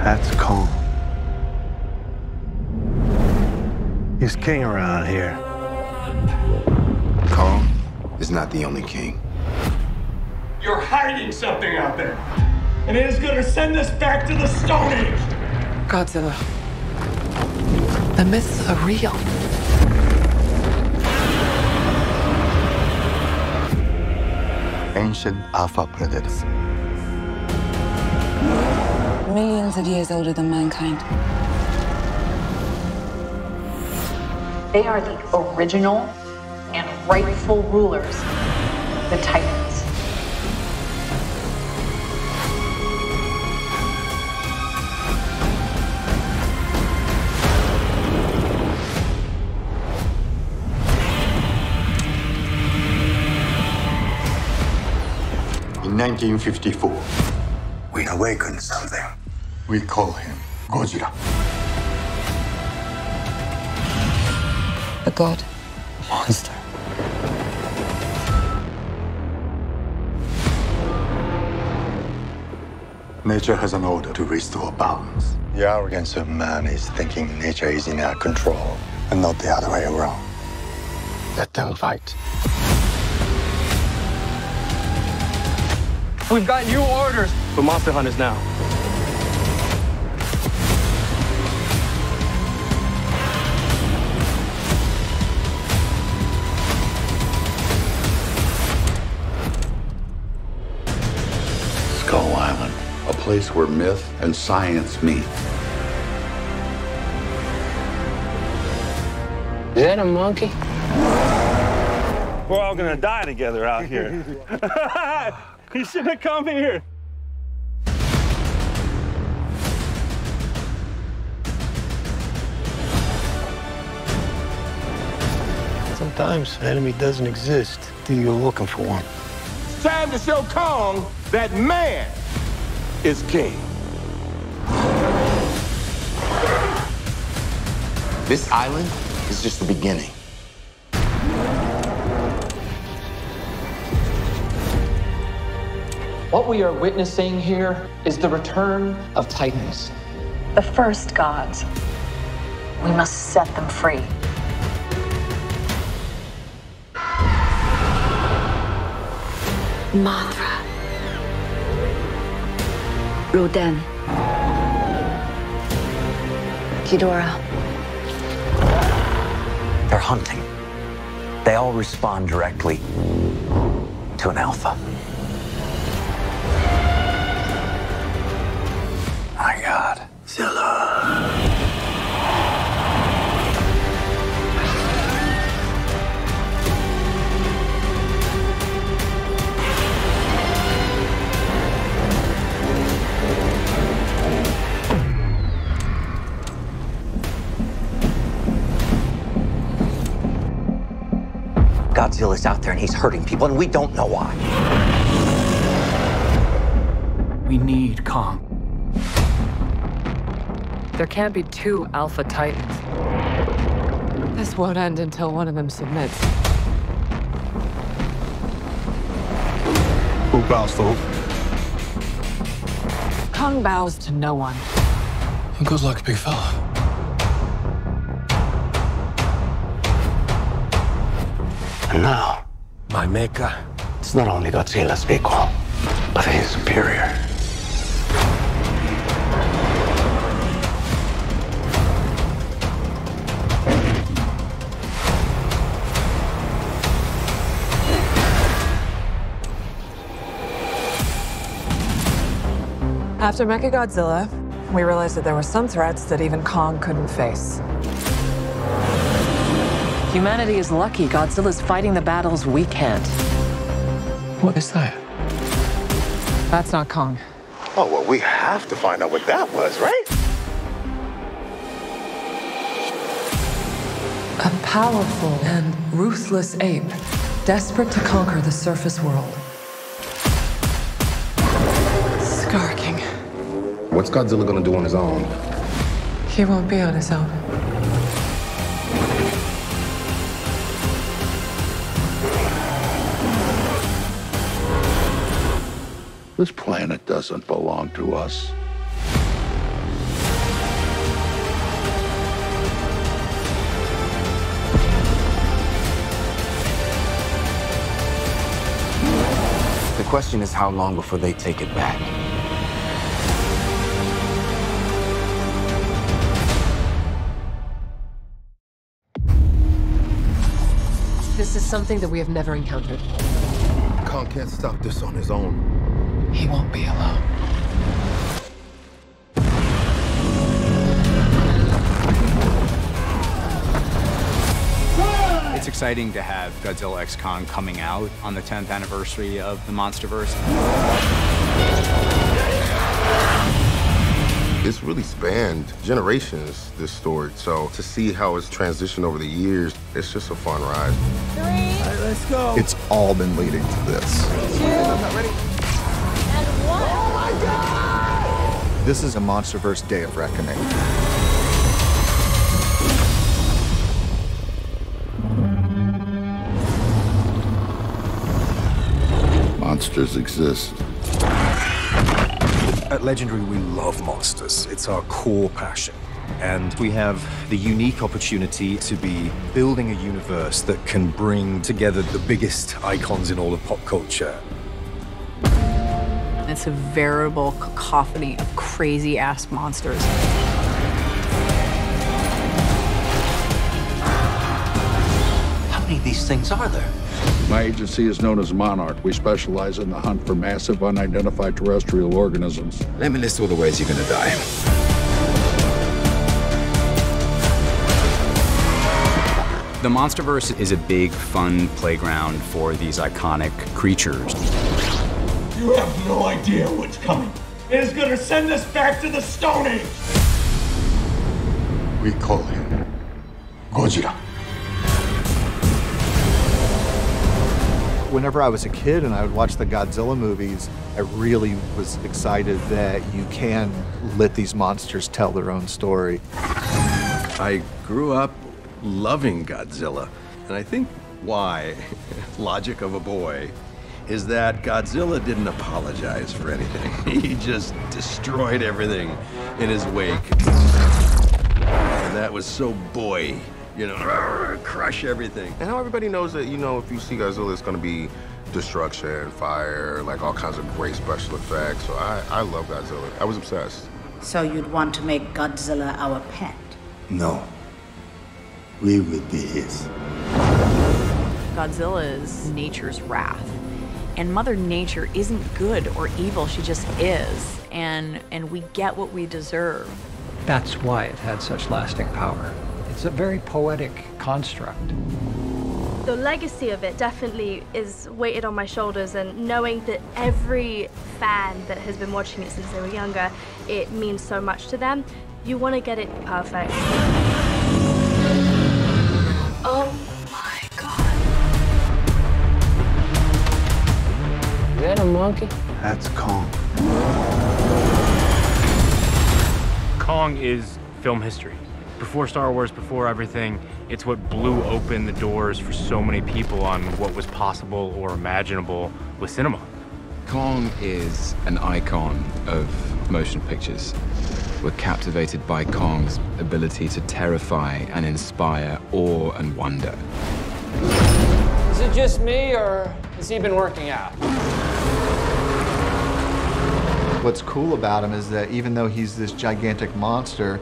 That's Kong. He's king around here. Kong is not the only king. You're hiding something out there, and it is going to send us back to the Stone Age. Godzilla. The myths are real. Ancient alpha predators. Millions of years older than mankind. They are the original and rightful rulers, the Titans. In 1954, we awakened something. We call him Godzilla. A god. Monster. Nature has an order to restore balance. The arrogance of man is thinking nature is in our control, and not the other way around. Let them fight. We've got new orders for monster hunters now. Skull Island, a place where myth and science meet. Is that a monkey? We're all gonna die together out here. You should have come here. Sometimes an enemy doesn't exist till you're looking for one. It's time to show Kong that man is king. This island is just the beginning. What we are witnessing here is the return of Titans. The first gods. We must set them free. Mothra. Rodan. Ghidorah. They're hunting. They all respond directly to an alpha. My God. Zilla. Godzilla's out there and he's hurting people, and we don't know why. We need Kong. There can't be two Alpha Titans. This won't end until one of them submits. Who bows for who? Kong bows to no one. Good luck, big fella. And now, my mecha, it's not only Godzilla's equal, but his superior. After Mechagodzilla, we realized that there were some threats that even Kong couldn't face. Humanity is lucky Godzilla's fighting the battles we can't. What is that? That's not Kong. Oh, well, we have to find out what that was, right? A powerful and ruthless ape, desperate to conquer the surface world. Scar King. What's Godzilla gonna do on his own? He won't be on his own. This planet doesn't belong to us. question is how long before they take it back. This is something that we have never encountered. Kong can't stop this on his own. He won't be alone. It's exciting to have Godzilla x Kong coming out on the 10th anniversary of the Monsterverse. It's really spanned generations, this story. So to see how it's transitioned over the years, it's just a fun ride. 3. All right, let's go. It's all been leading to this. 2. I'm not ready. And 1. Oh my God! This is a Monsterverse Day of Reckoning. Monsters exist. At Legendary, we love monsters. It's our core passion. And we have the unique opportunity to be building a universe that can bring together the biggest icons in all of pop culture. It's a veritable cacophony of crazy-ass monsters. How many of these things are there? My agency is known as Monarch. We specialize in the hunt for massive unidentified terrestrial organisms. Let me list all the ways you're gonna die. The Monsterverse is a big, fun playground for these iconic creatures. You have no idea what's coming. It is gonna send us back to the Stone Age. We call him Godzilla. Whenever I was a kid and I would watch the Godzilla movies, I really was excited that you can let these monsters tell their own story. I grew up loving Godzilla, and I think why, logic of a boy, is that Godzilla didn't apologize for anything. He just destroyed everything in his wake. And that was so boy. You know, crush everything. And how everybody knows that, you know, if you see Godzilla, it's gonna be destruction, fire, like all kinds of great special effects. So I love Godzilla. I was obsessed. So you'd want to make Godzilla our pet? No. We will be his. Godzilla is nature's wrath. And Mother Nature isn't good or evil, she just is. And we get what we deserve. That's why it had such lasting power. It's a very poetic construct. The legacy of it definitely is weighted on my shoulders, and knowing that every fan that has been watching it since they were younger, it means so much to them. You want to get it perfect. Oh my God. Is that a monkey? That's Kong. Kong is film history. Before Star Wars, before everything, it's what blew open the doors for so many people on what was possible or imaginable with cinema. Kong is an icon of motion pictures. We're captivated by Kong's ability to terrify and inspire awe and wonder. Is it just me, or has he been working out? What's cool about him is that even though he's this gigantic monster,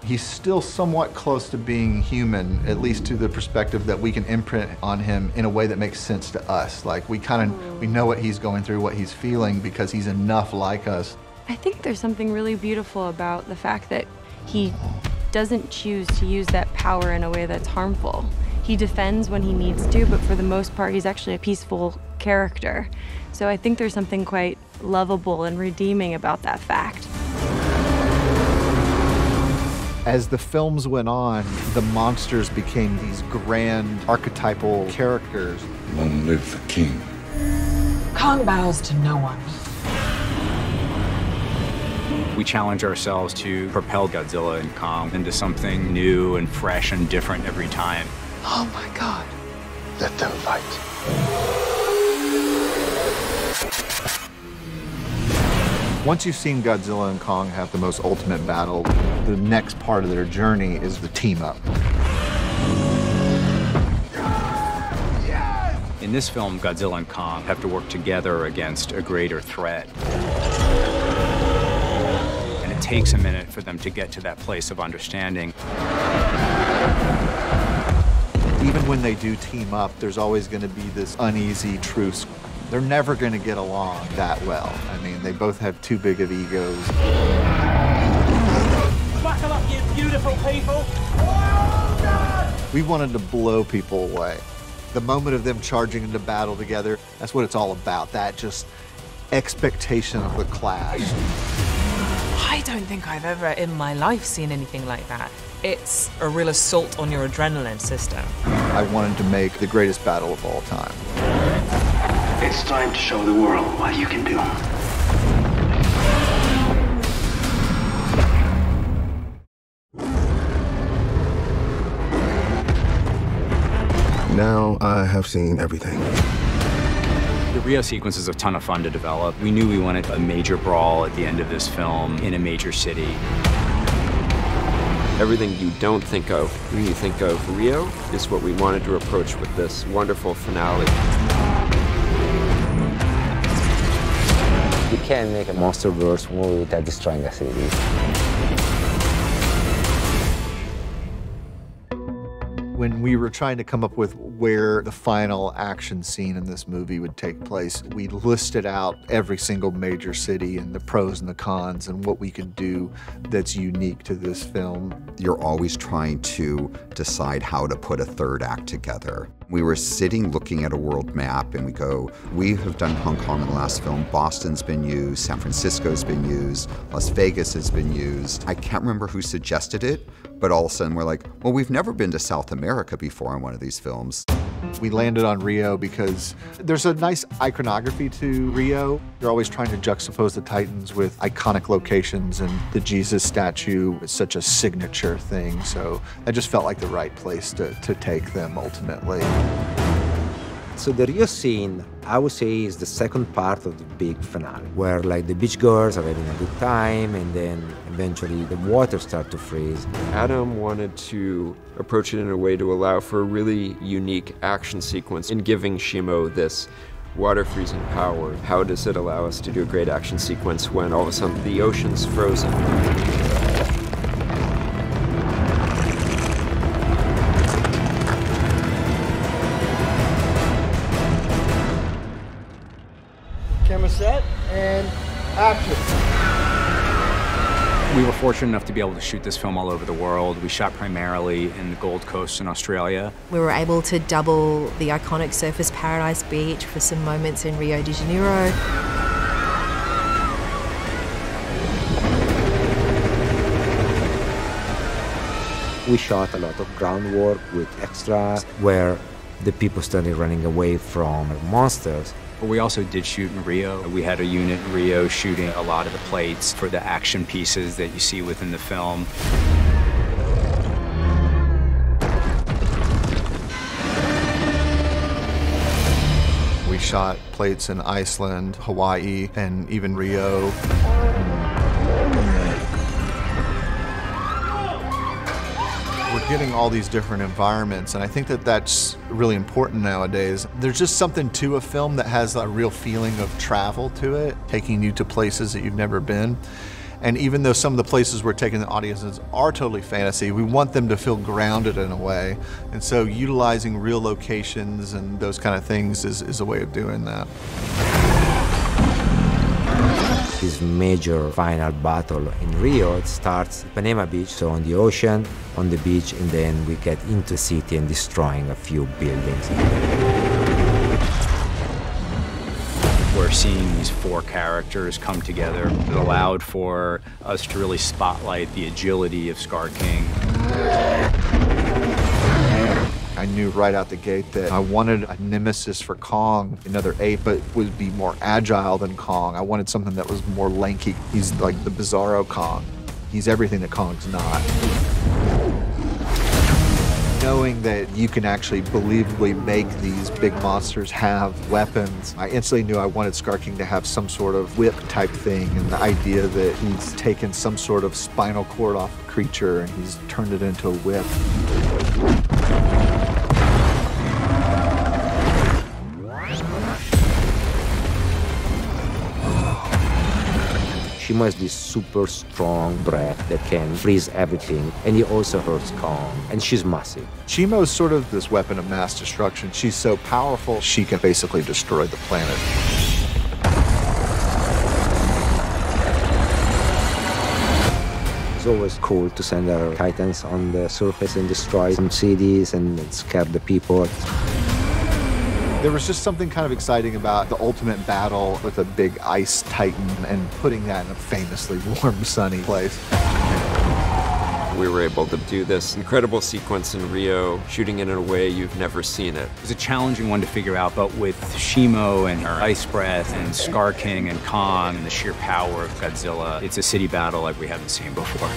he's still somewhat close to being human, at least to the perspective that we can imprint on him in a way that makes sense to us. Like, we know what he's going through, what he's feeling, because he's enough like us. I think there's something really beautiful about the fact that he doesn't choose to use that power in a way that's harmful. He defends when he needs to, but for the most part, he's actually a peaceful character. So I think there's something quite lovable and redeeming about that fact. As the films went on, the monsters became these grand archetypal characters. Long live the king. Kong bows to no one. We challenge ourselves to propel Godzilla and Kong into something new and fresh and different every time. Oh my God. Let them fight. Once you've seen Godzilla and Kong have the most ultimate battle, the next part of their journey is the team up. In In this film, Godzilla and Kong have to work together against a greater threat. And it takes a minute for them to get to that place of understanding. Even when they do team up, there's always going to be this uneasy truce. They're never going to get along that well. I mean, they both have too big of egos. Buckle up, you beautiful people! We wanted to blow people away. The moment of them charging into battle together, that's what it's all about, that just expectation of the clash. I don't think I've ever in my life seen anything like that. It's a real assault on your adrenaline system. I wanted to make the greatest battle of all time. It's time to show the world what you can do. Now I have seen everything. The Rio sequence is a ton of fun to develop. We knew we wanted a major brawl at the end of this film in a major city. Everything you don't think of when you think of Rio is what we wanted to approach with this wonderful finale. You can't make a MonsterVerse movie without destroying a city. When we were trying to come up with where the final action scene in this movie would take place, we listed out every single major city and the pros and the cons and what we could do that's unique to this film. You're always trying to decide how to put a third act together. We were sitting looking at a world map and we go, we have done Hong Kong in the last film, Boston's been used, San Francisco's been used, Las Vegas has been used. I can't remember who suggested it, but all of a sudden we're like, well, we've never been to South America before on one of these films. We landed on Rio because there's a nice iconography to Rio. You're always trying to juxtapose the Titans with iconic locations, and the Jesus statue is such a signature thing, so that just felt like the right place to take them ultimately. So the Rio scene, I would say, is the second part of the big finale, where like the beach girls are having a good time, and then eventually the water starts to freeze. Adam wanted to approach it in a way to allow for a really unique action sequence in giving Shimo this water freezing power. How does it allow us to do a great action sequence when all of a sudden the ocean's frozen? Camera set, and action. We were fortunate enough to be able to shoot this film all over the world. We shot primarily in the Gold Coast in Australia. We were able to double the iconic Surfers Paradise Beach for some moments in Rio de Janeiro. We shot a lot of groundwork with extras where the people started running away from monsters. But we also did shoot in Rio. We had a unit in Rio shooting a lot of the plates for the action pieces that you see within the film. We shot plates in Iceland, Hawaii, and even Rio. We're getting all these different environments, and I think that that's really important nowadays. There's just something to a film that has a real feeling of travel to it, taking you to places that you've never been. And even though some of the places we're taking the audiences are totally fantasy, we want them to feel grounded in a way. And so utilizing real locations and those kind of things is a way of doing that. This major final battle in Rio, it starts at Ipanema Beach, so on the ocean, on the beach, and then we get into the city and destroying a few buildings. We're seeing these four characters come together. It allowed for us to really spotlight the agility of Scar King. I knew right out the gate that I wanted a nemesis for Kong, another ape, but would be more agile than Kong. I wanted something that was more lanky. He's like the Bizarro Kong. He's everything that Kong's not. Knowing that you can actually believably make these big monsters have weapons, I instantly knew I wanted Scar King to have some sort of whip type thing, and the idea that he's taken some sort of spinal cord off a creature and he's turned it into a whip. Shimo has this super strong breath that can freeze everything, and he also hurts Kong, and she's massive. Shimo is sort of this weapon of mass destruction. She's so powerful, she can basically destroy the planet. It's always cool to send our Titans on the surface and destroy some cities and scare the people. There was just something kind of exciting about the ultimate battle with a big ice titan and putting that in a famously warm, sunny place. We were able to do this incredible sequence in Rio, shooting it in a way you've never seen it. It was a challenging one to figure out, but with Shimo and her ice breath and Scar King and Kong and the sheer power of Godzilla, it's a city battle like we haven't seen before.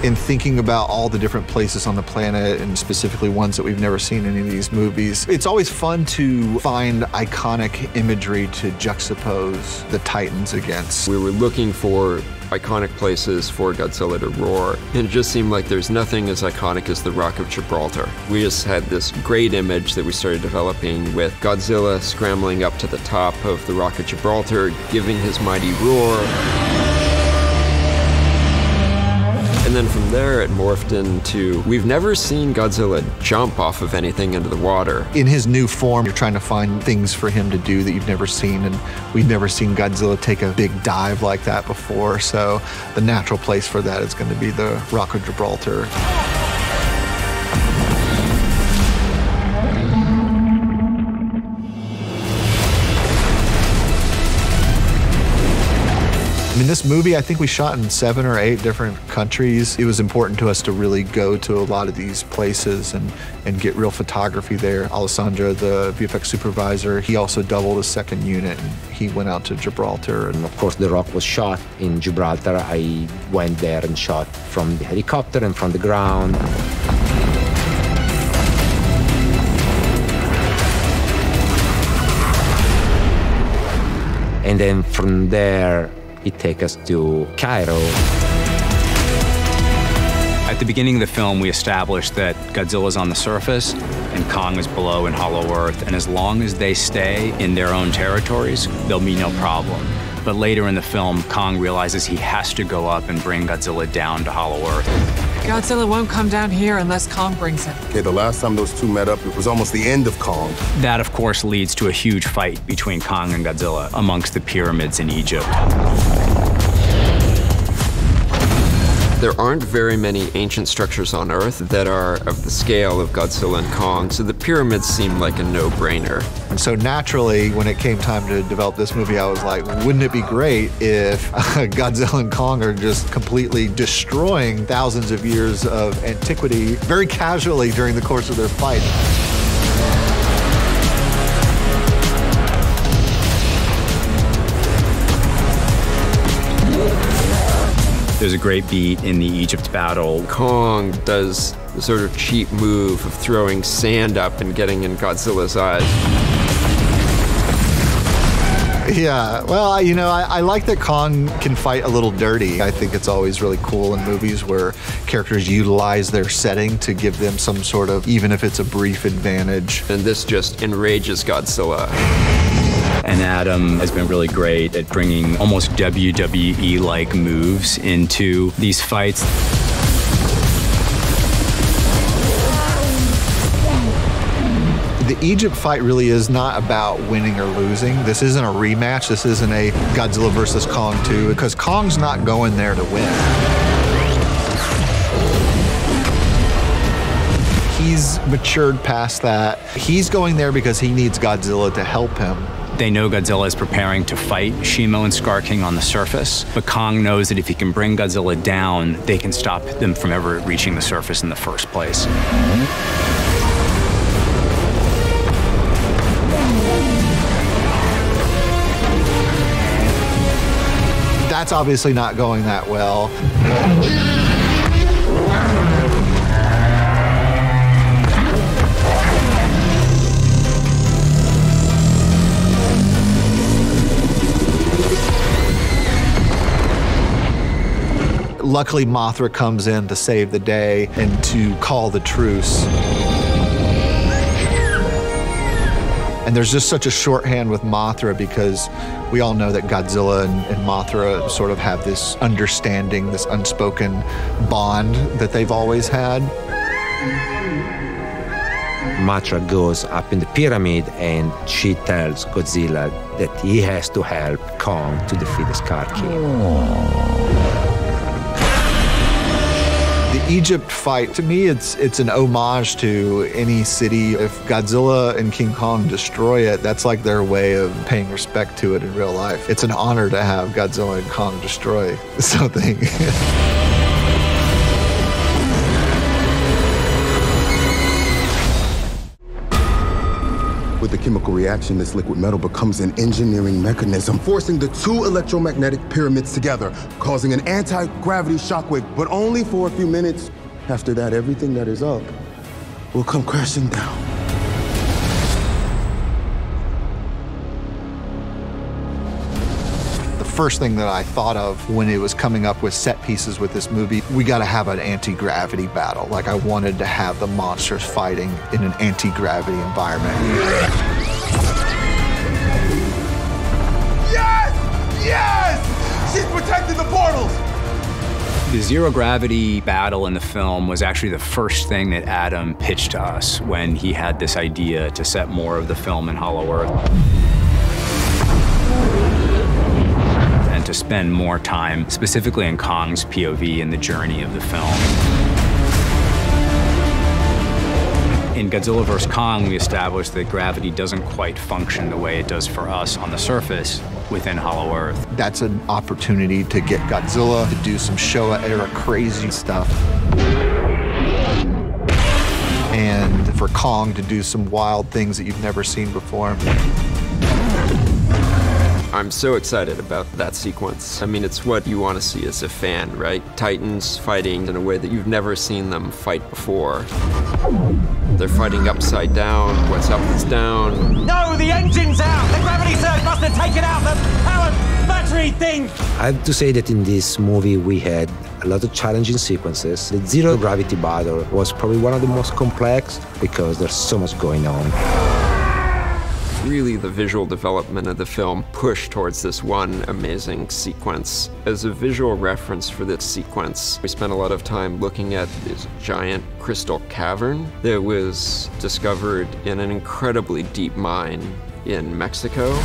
In thinking about all the different places on the planet, and specifically ones that we've never seen in any of these movies, it's always fun to find iconic imagery to juxtapose the Titans against. We were looking for iconic places for Godzilla to roar, and it just seemed like there's nothing as iconic as the Rock of Gibraltar. We just had this great image that we started developing with Godzilla scrambling up to the top of the Rock of Gibraltar, giving his mighty roar. And then from there, it morphed into, we've never seen Godzilla jump off of anything into the water. In his new form, you're trying to find things for him to do that you've never seen, and we've never seen Godzilla take a big dive like that before, so the natural place for that is going to be the Rock of Gibraltar. I mean, this movie, I think we shot in 7 or 8 different countries. It was important to us to really go to a lot of these places and get real photography there. Alessandro, the VFX supervisor, he also doubled his second unit, and he went out to Gibraltar. And of course, The Rock was shot in Gibraltar. I went there and shot from the helicopter and from the ground. And then from there, it takes us to Cairo. At the beginning of the film, we established that Godzilla's on the surface and Kong is below in Hollow Earth, and as long as they stay in their own territories, there'll be no problem. But later in the film, Kong realizes he has to go up and bring Godzilla down to Hollow Earth. Godzilla won't come down here unless Kong brings it. Okay, the last time those two met up, it was almost the end of Kong. That, of course, leads to a huge fight between Kong and Godzilla amongst the pyramids in Egypt. There aren't very many ancient structures on Earth that are of the scale of Godzilla and Kong, so the pyramids seem like a no-brainer. And so naturally, when it came time to develop this movie, I was like, wouldn't it be great if Godzilla and Kong are just completely destroying thousands of years of antiquity very casually during the course of their fight? There's a great beat in the Egypt battle. Kong does the sort of cheap move of throwing sand up and getting in Godzilla's eyes. Yeah, well, you know, I like that Kong can fight a little dirty. I think it's always really cool in movies where characters utilize their setting to give them some sort of, even if it's a brief advantage. And this just enrages Godzilla. And Adam has been really great at bringing almost WWE-like moves into these fights. The Egypt fight really is not about winning or losing. This isn't a rematch. This isn't a Godzilla versus Kong 2, because Kong's not going there to win. He's matured past that. He's going there because he needs Godzilla to help him. They know Godzilla is preparing to fight Shimo and Scar King on the surface, but Kong knows that if he can bring Godzilla down, they can stop them from ever reaching the surface in the first place. That's obviously not going that well. Luckily, Mothra comes in to save the day and to call the truce. And there's just such a shorthand with Mothra because we all know that Godzilla and Mothra sort of have this understanding, this unspoken bond that they've always had. Mothra goes up in the pyramid and she tells Godzilla that he has to help Kong to defeat the Scar King. The Egypt fight, to me, it's an homage to any city. If Godzilla and King Kong destroy it, that's like their way of paying respect to it in real life. It's an honor to have Godzilla and Kong destroy something. With the chemical reaction, this liquid metal becomes an engineering mechanism, forcing the two electromagnetic pyramids together, causing an anti-gravity shockwave, but only for a few minutes. After that, everything that is up will come crashing down. The first thing that I thought of when it was coming up with set pieces with this movie, we got to have an anti-gravity battle. Like, I wanted to have the monsters fighting in an anti-gravity environment. Yes! Yes! She's protecting the portals! The zero-gravity battle in the film was actually the first thing that Adam pitched to us when he had this idea to set more of the film in Hollow Earth. To spend more time specifically in Kong's POV and the journey of the film. In Godzilla vs. Kong, we established that gravity doesn't quite function the way it does for us on the surface within Hollow Earth. That's an opportunity to get Godzilla to do some Showa-era crazy stuff. And for Kong to do some wild things that you've never seen before. I'm so excited about that sequence. I mean, it's what you want to see as a fan, right? Titans fighting in a way that you've never seen them fight before. They're fighting upside down. What's up is down. No, the engine's out! The gravity surge must have taken out the power battery thing! I have to say that in this movie we had a lot of challenging sequences. The zero gravity battle was probably one of the most complex because there's so much going on. Really, the visual development of the film pushed towards this one amazing sequence. As a visual reference for this sequence, we spent a lot of time looking at this giant crystal cavern that was discovered in an incredibly deep mine in Mexico.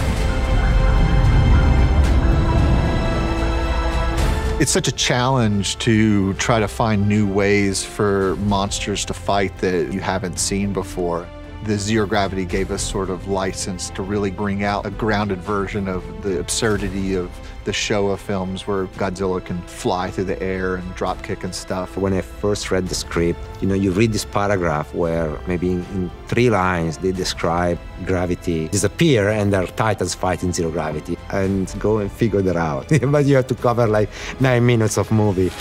It's such a challenge to try to find new ways for monsters to fight that you haven't seen before. The zero gravity gave us sort of license to really bring out a grounded version of the absurdity of the Showa films where Godzilla can fly through the air and drop kick and stuff. When I first read the script, you read this paragraph where maybe in 3 lines they describe gravity disappear and there are titans fighting zero gravity, and go and figure that out. But you have to cover like 9 minutes of movie.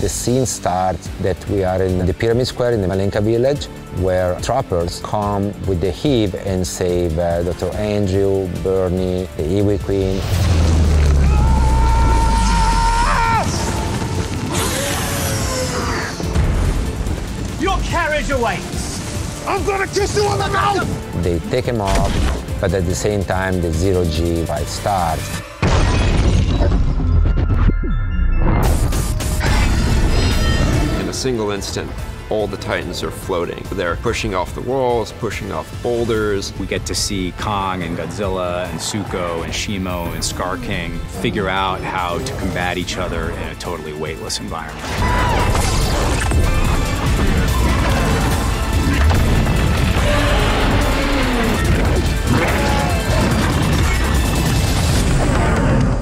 The scene starts that we are in the Pyramid Square in the Malenka village, where trappers come with the heave and save Dr. Andrew, Bernie, the Iwi Queen. Your carriage awaits! I'm gonna kiss you on the mouth! They take him off, but at the same time the zero-G fight starts. Single instant, all the Titans are floating. They're pushing off the walls, pushing off boulders. We get to see Kong and Godzilla and Suko and Shimo and Scar King figure out how to combat each other in a totally weightless environment.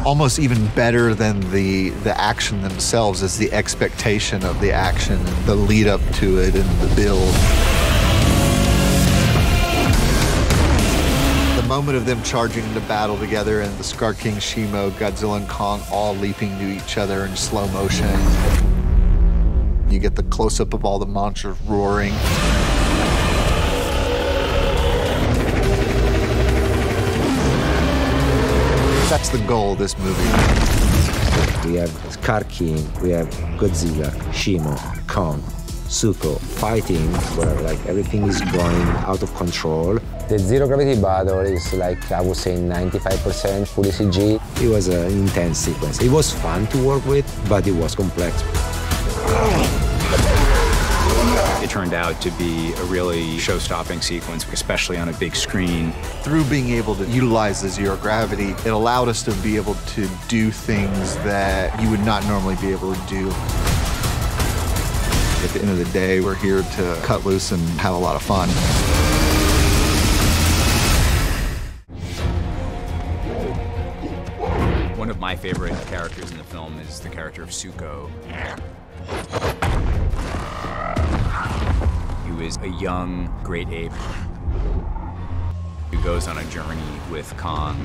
Almost even better than the action themselves is the expectation of the action, and the lead up to it and the build. The moment of them charging into battle together and the Scar King, Shimo, Godzilla, and Kong all leaping to each other in slow motion. You get the close-up of all the monsters roaring. That's the goal of this movie. We have Scar King, we have Godzilla, Shimo, Kong, Zuko fighting where like everything is going out of control. The zero gravity battle is like, I would say, 95% fully CG. It was an intense sequence. It was fun to work with, but it was complex. It turned out to be a really show-stopping sequence, especially on a big screen. Through being able to utilize the zero gravity, it allowed us to be able to do things that you would not normally be able to do. At the end of the day, we're here to cut loose and have a lot of fun. One of my favorite characters in the film is the character of Zuko. He was a young great ape who goes on a journey with Kong.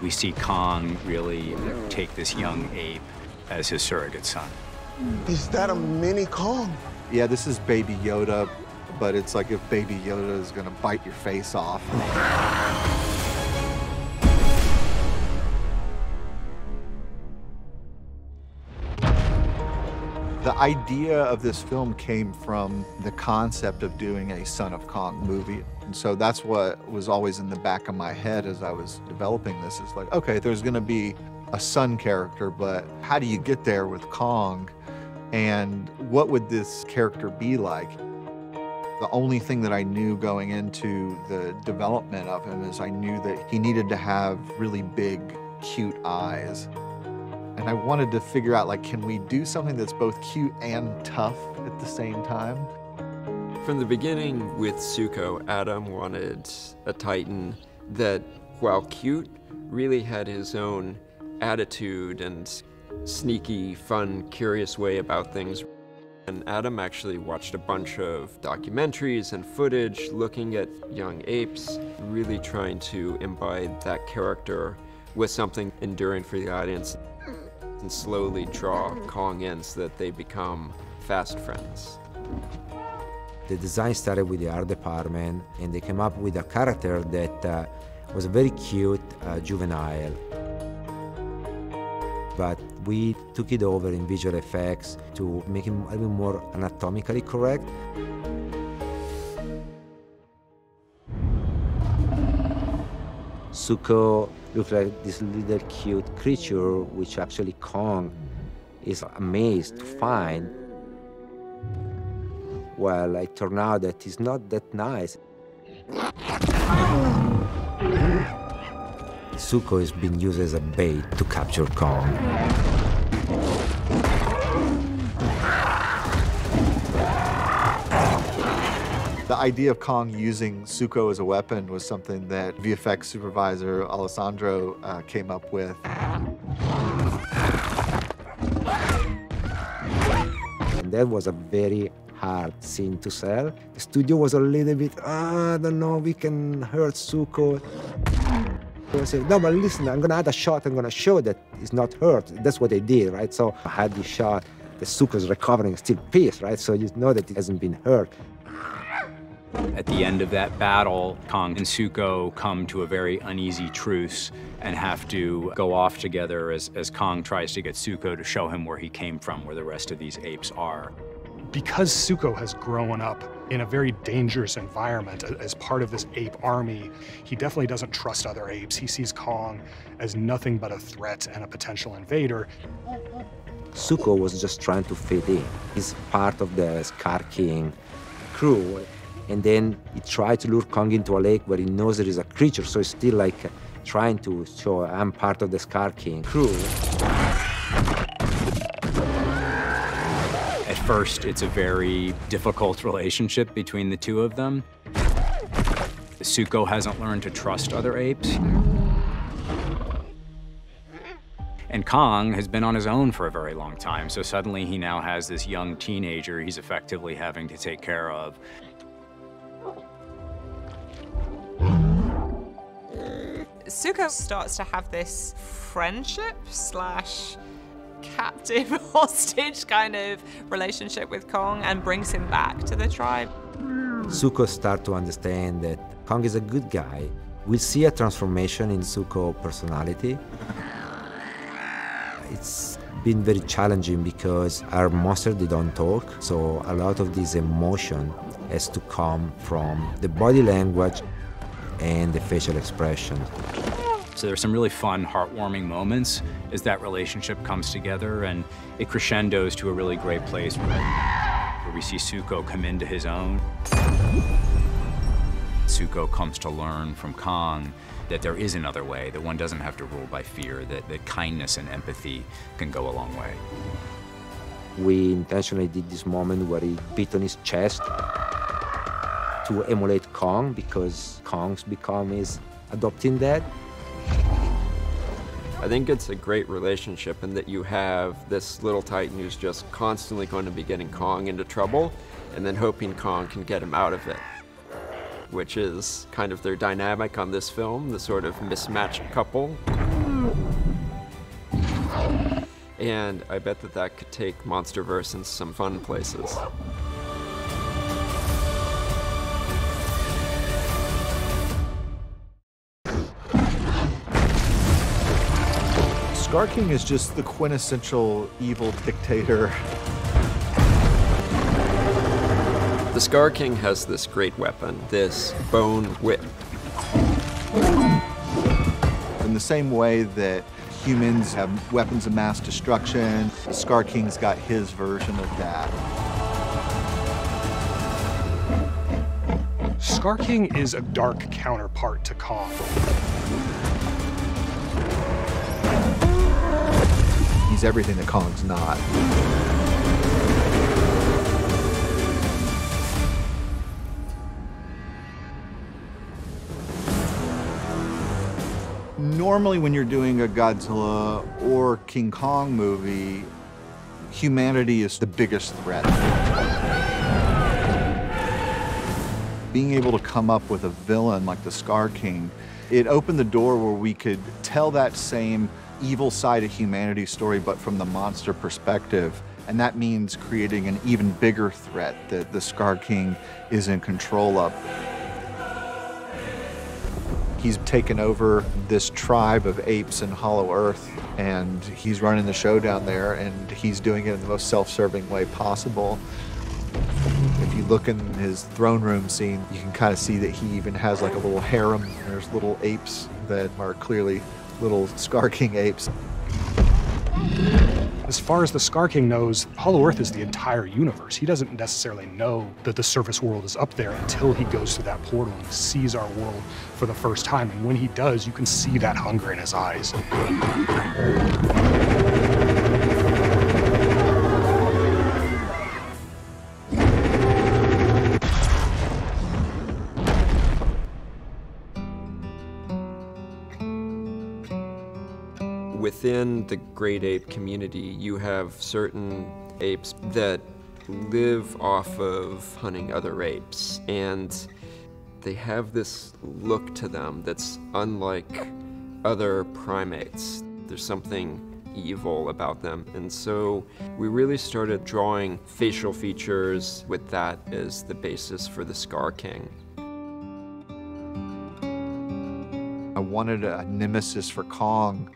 We see Kong really take this young ape as his surrogate son. Is that a mini Kong? Yeah, this is Baby Yoda, but it's like if Baby Yoda is gonna bite your face off. The idea of this film came from the concept of doing a Son of Kong movie. And so that's what was always in the back of my head as I was developing this. Is like, okay, there's gonna be a son character, but how do you get there with Kong? And what would this character be like? The only thing that I knew going into the development of him is I knew that he needed to have really big, cute eyes. And I wanted to figure out, like, can we do something that's both cute and tough at the same time? From the beginning with Zuko, Adam wanted a Titan that, while cute, really had his own attitude and sneaky, fun, curious way about things. And Adam actually watched a bunch of documentaries and footage looking at young apes, really trying to imbibe that character with something enduring for the audience and slowly draw Kong in so that they become fast friends. The design started with the art department, and they came up with a character that was very cute, juvenile. But we took it over in visual effects to make him a little more anatomically correct. Zuko looked like this little cute creature, which actually Kong is amazed to find. Well, it turned out that he's not that nice. Zuko has been used as a bait to capture Kong. The idea of Kong using Zuko as a weapon was something that VFX supervisor Alessandro came up with. And that was a very hard scene to sell. The studio was a little bit, I don't know, we can hurt Zuko. I said, no, but listen, I'm gonna add a shot, I'm gonna show that he's not hurt. That's what they did, right? So I had this shot, the Zuko's recovering, still pissed, right? So you know that he hasn't been hurt. At the end of that battle, Kong and Zuko come to a very uneasy truce and have to go off together as Kong tries to get Zuko to show him where he came from, where the rest of these apes are. Because Zuko has grown up in a very dangerous environment as part of this ape army, he definitely doesn't trust other apes. He sees Kong as nothing but a threat and a potential invader. Zuko was just trying to fit in. He's part of the Scar King crew. And then he tried to lure Kong into a lake where he knows there is a creature, so he's still like trying to show I'm part of the Scar King crew. At first, it's a very difficult relationship between the two of them. Zuko hasn't learned to trust other apes. And Kong has been on his own for a very long time, so suddenly he now has this young teenager he's effectively having to take care of. Zuko starts to have this friendship slash captive hostage kind of relationship with Kong and brings him back to the tribe. Zuko starts to understand that Kong is a good guy. We'll see a transformation in Zuko's personality. It's been very challenging because our monsters, they don't talk, so a lot of this emotion has to come from the body language and the facial expression. So there's some really fun, heartwarming moments as that relationship comes together, and it crescendos to a really great place where we see Zuko come into his own. Zuko comes to learn from Kong that there is another way, that one doesn't have to rule by fear, that kindness and empathy can go a long way. We intentionally did this moment where he beat on his chest to emulate Kong, because Kong's become his adopting dad. I think it's a great relationship in that you have this little Titan who's just constantly going to be getting Kong into trouble and then hoping Kong can get him out of it, which is kind of their dynamic on this film, the sort of mismatched couple. And I bet that that could take MonsterVerse in some fun places. Scar King is just the quintessential evil dictator. The Scar King has this great weapon, this bone whip. In the same way that humans have weapons of mass destruction, the Scar King's got his version of that. Scar King is a dark counterpart to Kong. He's everything that Kong's not. Normally when you're doing a Godzilla or King Kong movie, humanity is the biggest threat. Being able to come up with a villain like the Scar King, it opened the door where we could tell that same evil side of humanity story, but from the monster perspective. And that means creating an even bigger threat that the Scar King is in control of. He's taken over this tribe of apes in Hollow Earth, and he's running the show down there, and he's doing it in the most self-serving way possible. If you look in his throne room scene, you can kind of see that he even has like a little harem. There's little apes that are clearly little Scar King apes. As far as the Scar King knows, Hollow Earth is the entire universe. He doesn't necessarily know that the surface world is up there until he goes through that portal and sees our world for the first time. And when he does, you can see that hunger in his eyes. Within the great ape community, you have certain apes that live off of hunting other apes, and they have this look to them that's unlike other primates. There's something evil about them, and so we really started drawing facial features with that as the basis for the Scar King. I wanted a nemesis for Kong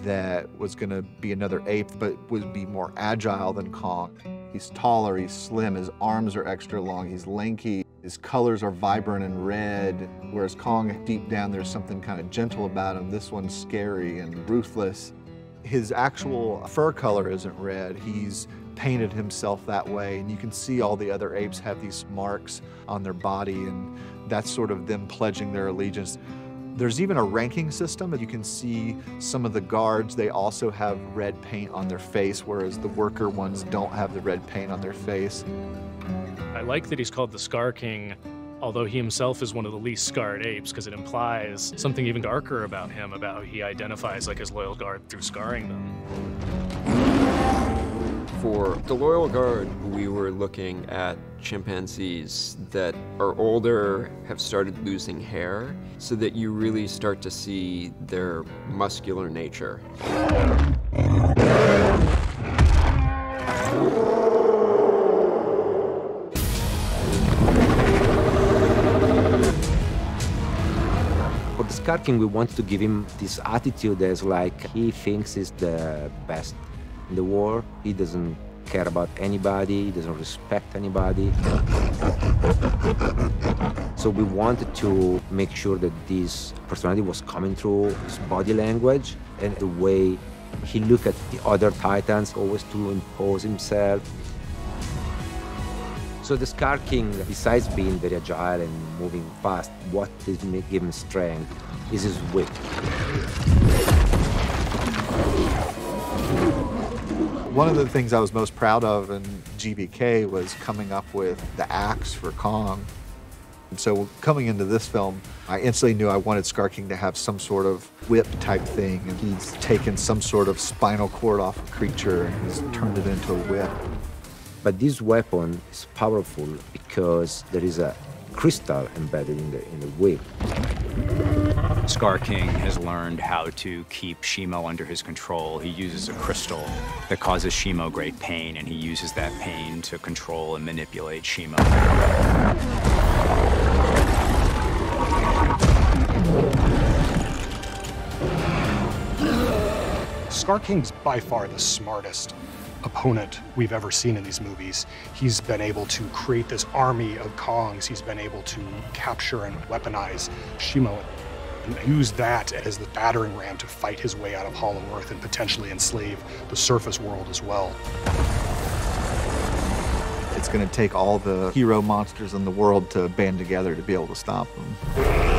that was going to be another ape, but would be more agile than Kong. He's taller, he's slim, his arms are extra long, he's lanky, his colors are vibrant and red, whereas Kong, deep down, there's something kind of gentle about him. This one's scary and ruthless. His actual fur color isn't red. He's painted himself that way, and you can see all the other apes have these marks on their body, and that's sort of them pledging their allegiance. There's even a ranking system. You can see some of the guards, they also have red paint on their face, whereas the worker ones don't have the red paint on their face. I like that he's called the Scar King, although he himself is one of the least scarred apes, because it implies something even darker about him, about how he identifies like his loyal guard through scarring them. For the Loyal Guard, we were looking at chimpanzees that are older, have started losing hair, so that you really start to see their muscular nature. For the Scar King, we wanted to give him this attitude as like he thinks he's the best in the world. He doesn't care about anybody, he doesn't respect anybody. So we wanted to make sure that this personality was coming through his body language and the way he looked at the other Titans, always to impose himself. So the Scar King, besides being very agile and moving fast, what did give him strength is his whip. One of the things I was most proud of in GBK was coming up with the axe for Kong. And so coming into this film, I instantly knew I wanted Scar King to have some sort of whip type thing, and he's taken some sort of spinal cord off a creature and he's turned it into a whip. But this weapon is powerful because there is a crystal embedded in the whip. Scar King has learned how to keep Shimo under his control. He uses a crystal that causes Shimo great pain, and he uses that pain to control and manipulate Shimo. Scar King's by far the smartest opponent we've ever seen in these movies. He's been able to create this army of Kongs. He's been able to capture and weaponize Shimo and use that as the battering ram to fight his way out of Hollow Earth and potentially enslave the surface world as well. It's going to take all the hero monsters in the world to band together to be able to stop them.